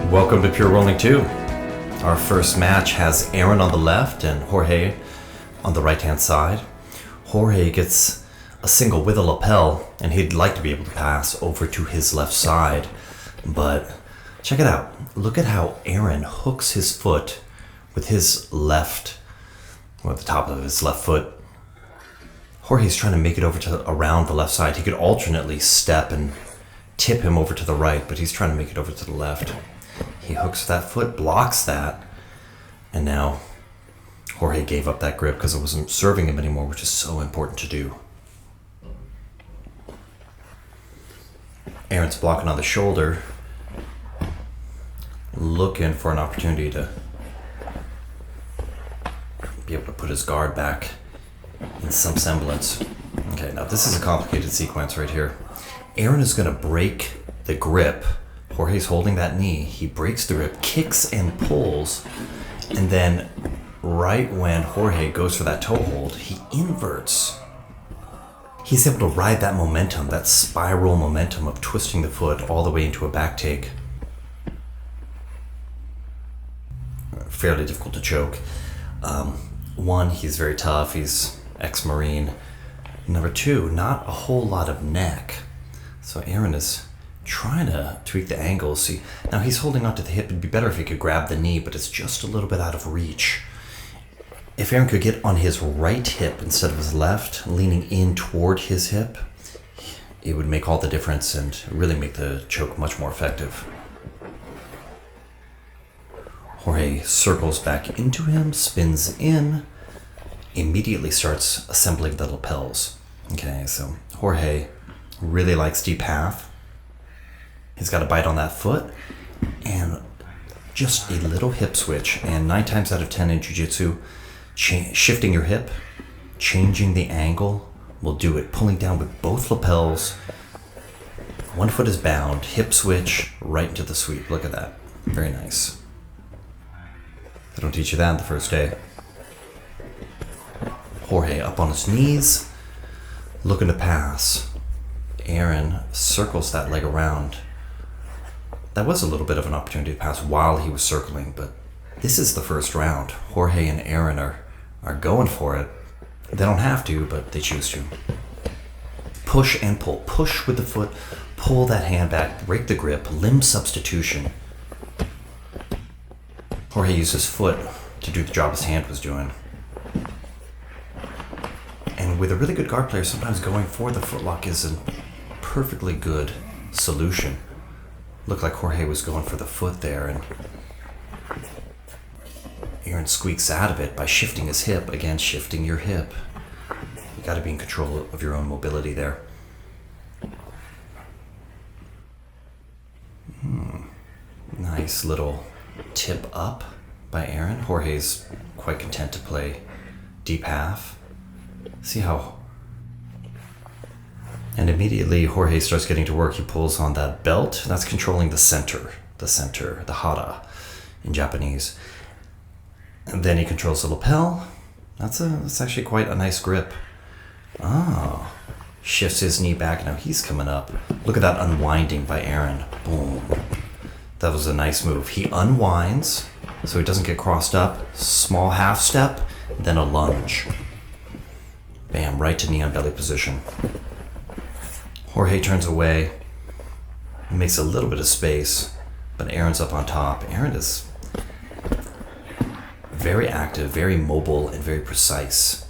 Welcome to Pure Rolling 2. Our first match has Aaron on the left and Jorge on the right-hand side. Jorge gets a single with a lapel, and he'd like to be able to pass over to his left side. But check it out. Look at how Aaron hooks his foot with his left, or the top of his left foot. Jorge's trying to make it over to around the left side. He could alternately step and tip him over to the right, but he's trying to make it over to the left. He hooks that foot, blocks that, and now Jorge gave up that grip because it wasn't serving him anymore, which is so important to do. Aaron's blocking on the shoulder, looking for an opportunity to be able to put his guard back in some semblance. Okay, now this is a complicated sequence right here. Aaron is going to break the grip. Jorge's holding that knee. He breaks the grip, kicks and pulls, and then right when Jorge goes for that toe hold, he inverts. He's able to ride that momentum, that spiral momentum of twisting the foot all the way into a back take. Fairly difficult to choke. One, he's very tough. He's ex-Marine. Number two, not a whole lot of neck. So Aaron is trying to tweak the angle. See, now he's holding onto the hip. It'd be better if he could grab the knee, but it's just a little bit out of reach. If Aaron could get on his right hip instead of his left, leaning in toward his hip, it would make all the difference and really make the choke much more effective. Jorge circles back into him, spins in, immediately starts assembling the lapels. Okay, so Jorge really likes deep half. He's got a bite on that foot and just a little hip switch. And 9 times out of 10 in jiu-jitsu, shifting your hip, changing the angle will do it. Pulling down with both lapels, one foot is bound, hip switch, right into the sweep. Look at that. Very nice. They don't teach you that on the first day. Jorge up on his knees, looking to pass. Aaron circles that leg around. That was a little bit of an opportunity to pass while he was circling, but this is the first round. Jorge and Aaron are going for it. They don't have to, but they choose to. Push and pull. Push with the foot, pull that hand back, break the grip, limb substitution. Jorge used his foot to do the job his hand was doing. And with a really good guard player, sometimes going for the footlock is a perfectly good solution. Looked like Jorge was going for the foot there, and Aaron squeaks out of it by shifting his hip. Again, shifting your hip. You got to be in control of your own mobility there. Nice little tip up by Aaron. Jorge's quite content to play deep half. See how... And immediately Jorge starts getting to work. He pulls on that belt. That's controlling the center, the hara in Japanese. And then he controls the lapel. That's actually quite a nice grip. Ah, shifts his knee back. Now he's coming up. Look at that unwinding by Aaron. Boom. That was a nice move. He unwinds so he doesn't get crossed up. Small half step, then a lunge. Bam, right to knee on belly position. Jorge turns away, makes a little bit of space, But Aaron's up on top. Aaron is very active, very mobile, and very precise.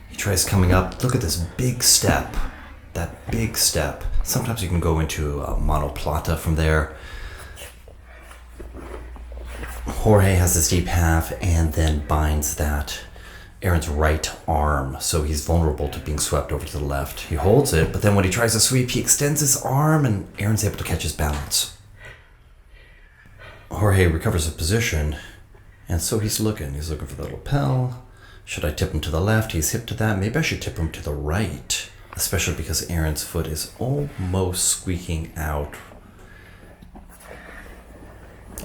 He tries coming up. Look at this big step. That big step. Sometimes you can go into a monoplata from there. Jorge has this deep half and then binds that Aaron's right arm, so he's vulnerable to being swept over to the left. He holds it, but then when he tries to sweep, he extends his arm and Aaron's able to catch his balance. Jorge recovers his position, and so he's looking. He's looking for the lapel. Should I tip him to the left? He's hip to that. Maybe I should tip him to the right, especially because Aaron's foot is almost squeaking out.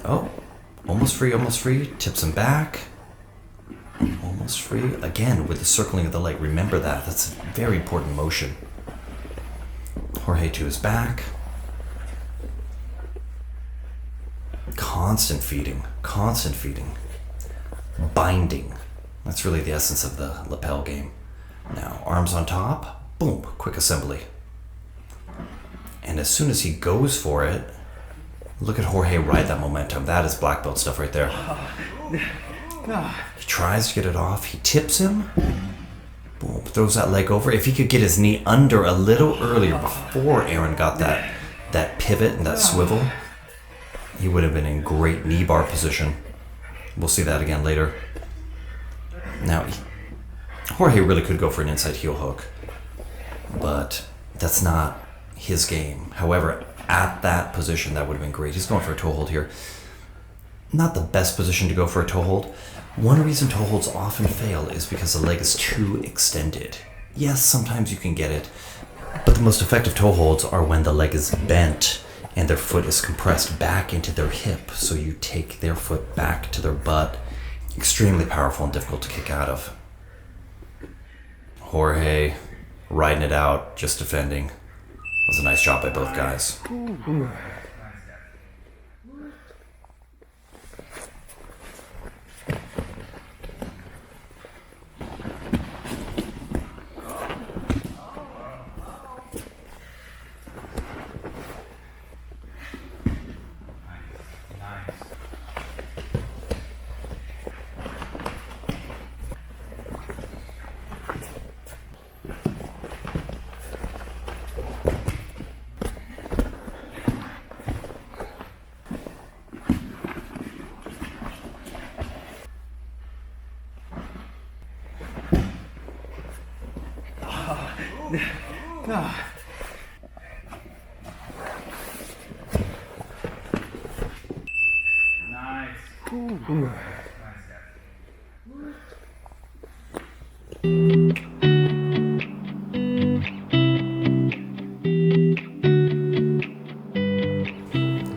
Oh, almost free, almost free. Tips him back. Almost free. Again, with the circling of the leg. Remember that. That's a very important motion. Jorge to his back. Constant feeding. Constant feeding. Binding. That's really the essence of the lapel game. Now, arms on top. Boom. Quick assembly. And as soon as he goes for it, look at Jorge ride that momentum. That is black belt stuff right there. He tries to get it off. He tips him. Boom. Throws that leg over. If he could get his knee under a little earlier before Aaron got that pivot and that swivel, he would have been in great knee bar position. We'll see that again later. Now, Jorge really could go for an inside heel hook, but that's not his game. However, at that position, that would have been great. He's going for a toe hold here. Not the best position to go for a toe hold. One reason toe holds often fail is because the leg is too extended. Yes, sometimes you can get it, but the most effective toe holds are when the leg is bent and their foot is compressed back into their hip, so you take their foot back to their butt. Extremely powerful and difficult to kick out of. Jorge riding it out, just defending. It was a nice job by both guys.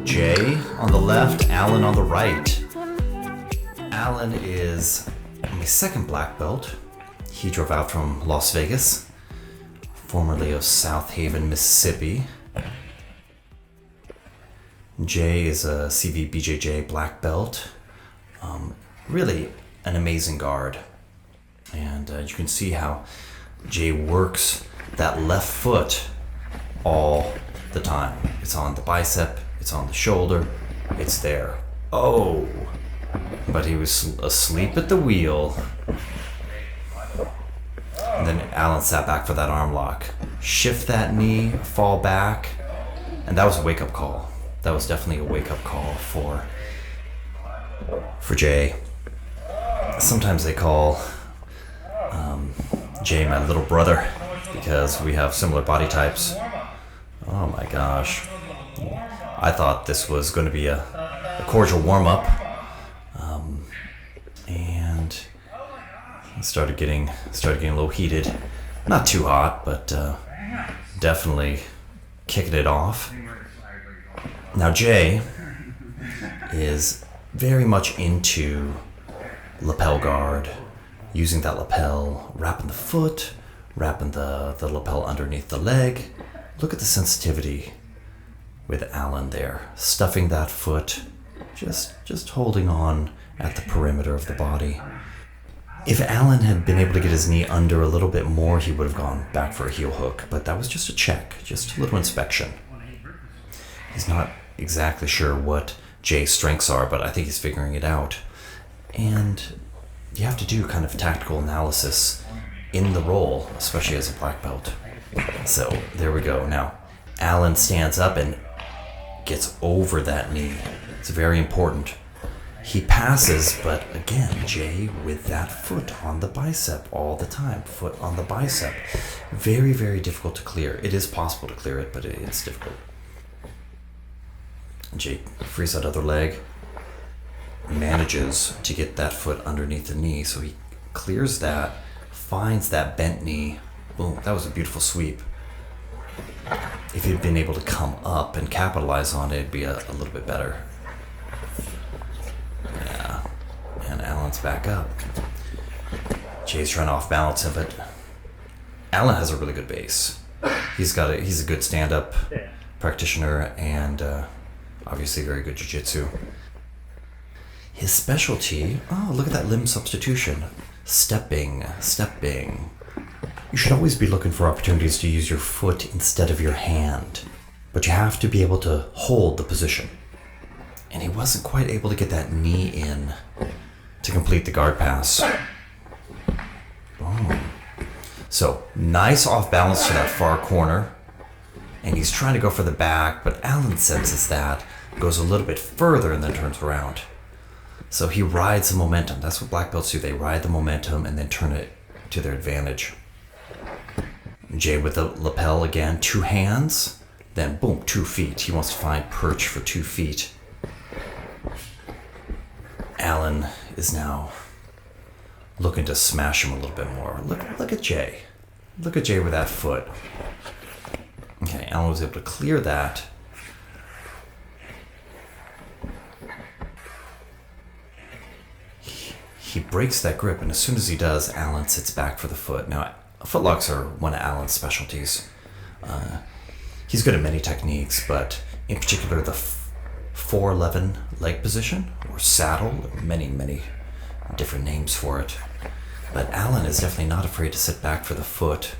Jay on the left, Alan on the right. Alan is my second black belt. He drove out from Las Vegas, formerly of South Haven, Mississippi. Jay is a CVBJJ black belt. Really an amazing guard. And you can see how Jay works that left foot all the time. It's on the bicep, it's on the shoulder, it's there. Oh, but he was asleep at the wheel. And then Alan sat back for that arm lock. Shift that knee, fall back. And that was a wake-up call. That was definitely a wake-up call for Jay. Sometimes they call Jay my little brother because we have similar body types. Oh my gosh. I thought this was going to be a cordial warm-up. And it started getting a little heated. Not too hot, but definitely kicking it off. Now Jay is very much into lapel guard, using that lapel, wrapping the foot, wrapping the lapel underneath the leg. Look at the sensitivity with Alan there, stuffing that foot, just holding on at the perimeter of the body. If Alan had been able to get his knee under a little bit more, he would have gone back for a heel hook, but that was just a check, just a little inspection. He's not exactly sure what Jay's strengths are, but I think he's figuring it out. And you have to do kind of tactical analysis in the role, especially as a black belt. So there we go. Now, Alan stands up and gets over that knee. It's very important. He passes, but again, Jay with that foot on the bicep all the time. Foot on the bicep. Very, very difficult to clear. It is possible to clear it, but it's difficult. Jay frees that other leg. Manages to get that foot underneath the knee, so he clears that, finds that bent knee. Boom, that was a beautiful sweep. If he'd been able to come up and capitalize on it, it'd be a little bit better. Yeah, and Alan's back up. Jay's trying to off-balance him, but Alan has a really good base. He's a good stand-up practitioner and obviously very good jiu-jitsu. His specialty, look at that limb substitution. Stepping. You should always be looking for opportunities to use your foot instead of your hand. But you have to be able to hold the position. And he wasn't quite able to get that knee in to complete the guard pass. Boom. So, nice off balance to that far corner. And he's trying to go for the back, but Alan senses that, goes a little bit further and then turns around. So he rides the momentum. That's what black belts do. They ride the momentum and then turn it to their advantage. Jay with the lapel again, 2 hands, then boom, 2 feet. He wants to find perch for 2 feet. Alan is now looking to smash him a little bit more. Look at Jay. Look at Jay with that foot. Okay, Alan was able to clear that. He breaks that grip, and as soon as he does, Alan sits back for the foot. Now, footlocks are one of Alan's specialties. He's good at many techniques, but in particular the 411 leg position, or saddle, many different names for it. But Alan is definitely not afraid to sit back for the foot,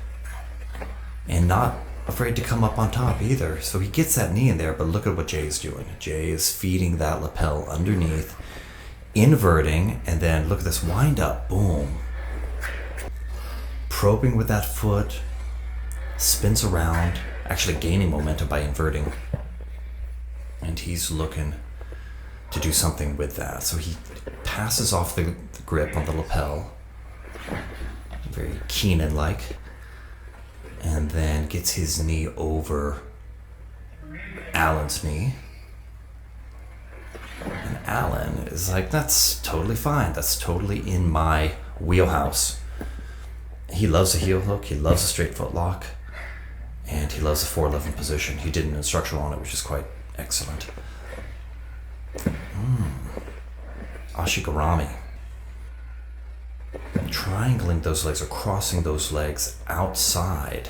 and not afraid to come up on top either. So he gets that knee in there, but look at what Jay is doing. Jay is feeding that lapel underneath, inverting, and then look at this wind up, boom. Probing with that foot, spins around, actually gaining momentum by inverting. And he's looking to do something with that. So he passes off the grip on the lapel, very Keenan-like, and then gets his knee over Alan's knee. And Alan is like, that's totally fine. That's totally in my wheelhouse. He loves a heel hook. He loves a straight foot lock. And he loves a 411 position. He did an instructional on it, which is quite excellent. Ashigarami. Triangling those legs or crossing those legs outside,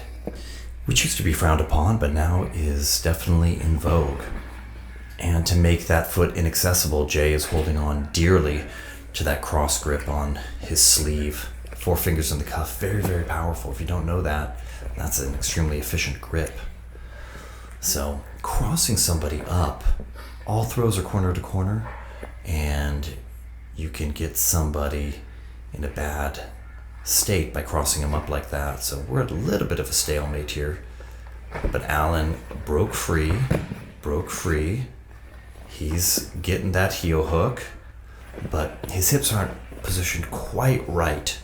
which used to be frowned upon, but now is definitely in vogue. And to make that foot inaccessible, Jay is holding on dearly to that cross grip on his sleeve. 4 fingers in the cuff, very, very powerful. If you don't know that, that's an extremely efficient grip. So crossing somebody up, all throws are corner to corner, and you can get somebody in a bad state by crossing them up like that. So we're at a little bit of a stalemate here. But Alan broke free. He's getting that heel hook, but his hips aren't positioned quite right.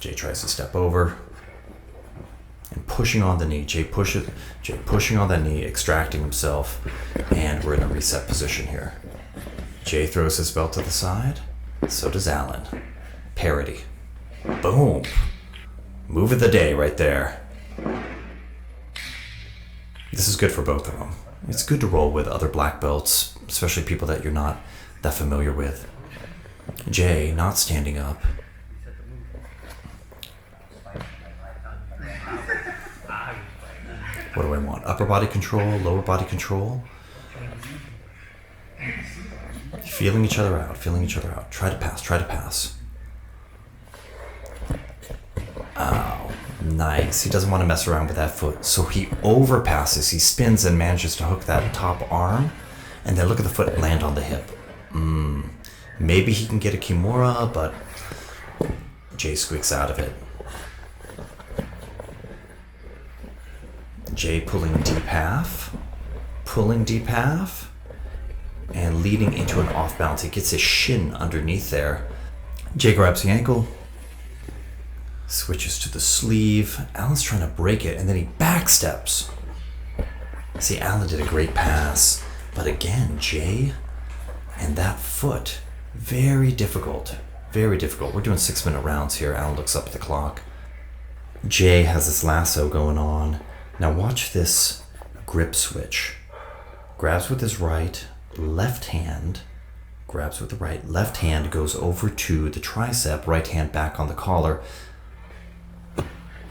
Jay tries to step over and pushing on the knee. Jay pushing on that knee, extracting himself, and we're in a reset position here. Jay throws his belt to the side. So does Alan. Parity. Boom. Move of the day right there. This is good for both of them. It's good to roll with other black belts, especially people that you're not that familiar with. Jay not standing up. What do I want? Upper body control, lower body control? Feeling each other out. Try to pass. Ow. Nice. He doesn't want to mess around with that foot. So he overpasses. He spins and manages to hook that top arm. And then look at the foot land on the hip. Maybe he can get a Kimura, but Jay squeaks out of it. Jay pulling deep half. Pulling deep half. And leading into an off balance. He gets his shin underneath there. Jay grabs the ankle. Switches to the sleeve. Alan's trying to break it, and then he backsteps. See, Alan did a great pass. But again, Jay and that foot, very difficult. Very difficult. We're doing 6-minute rounds here. Alan looks up at the clock. Jay has this lasso going on. Now watch this grip switch. Grabs with his right, left hand. Grabs with the right, left hand goes over to the tricep, right hand back on the collar.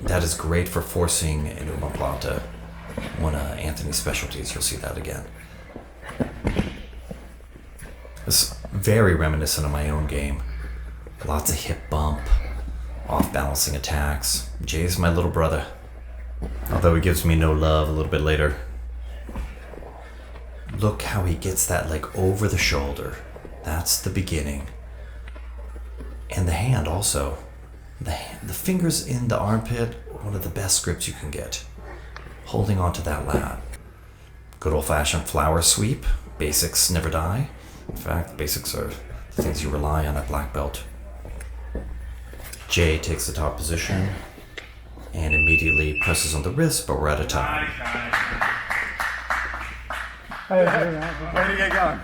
That is great for forcing an omoplata. One of Anthony's specialties, you'll see that again. It's very reminiscent of my own game. Lots of hip bump, off-balancing attacks. Jay's my little brother. Although he gives me no love a little bit later. Look how he gets that leg over the shoulder. That's the beginning. And the hand also. The fingers in the armpit, one of the best grips you can get. Holding onto that lat. Good old-fashioned flower sweep. Basics never die. In fact, the basics are the things you rely on at black belt. Jay takes the top position and immediately presses on the wrist, but we're out of time. Ready to get going.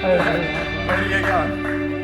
Ready to get going.